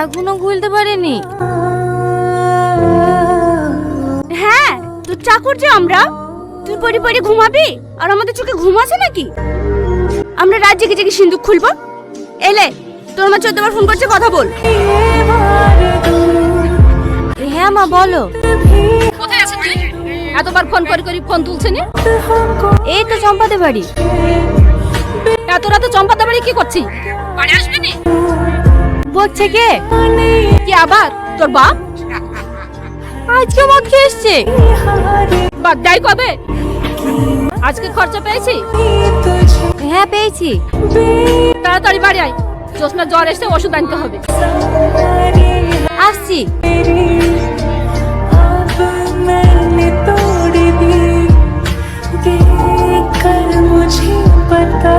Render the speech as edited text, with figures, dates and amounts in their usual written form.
এখনো খুলতে পারেনি। হ্যাঁ, তোর চাকর যে আমরা, তুই পরি পরি ঘুমাবি আর আমাদের চোখে ঘুম আছে নাকি? আমরা রাত জেগে জেগে সিন্দুক খুলবো? এলে তোর মা 14 বার ফোন করছে, কথা বল। হ্যাঁ মা বলো। কোথায় আছেন তুই? এতবার ফোন করে করে ফোন তুলছে না? এই তো চম্পাদের বাড়ি। এত রাতে চম্পাদের বাড়ি কি করছি? বাড়ি আসবি নি? বলছে কে? কি আবার তোর বাপ? আজকে মদ খেয়ে এসছে। বাদ দেয় কবে? আজকে খরচা পেয়েছি? হ্যাঁ পেয়েছি। তাড়াতাড়ি বাড়ি আয়, জোসনা জ্বর এসে ওষুধ আনতে হবে। আসছি। मुझे पता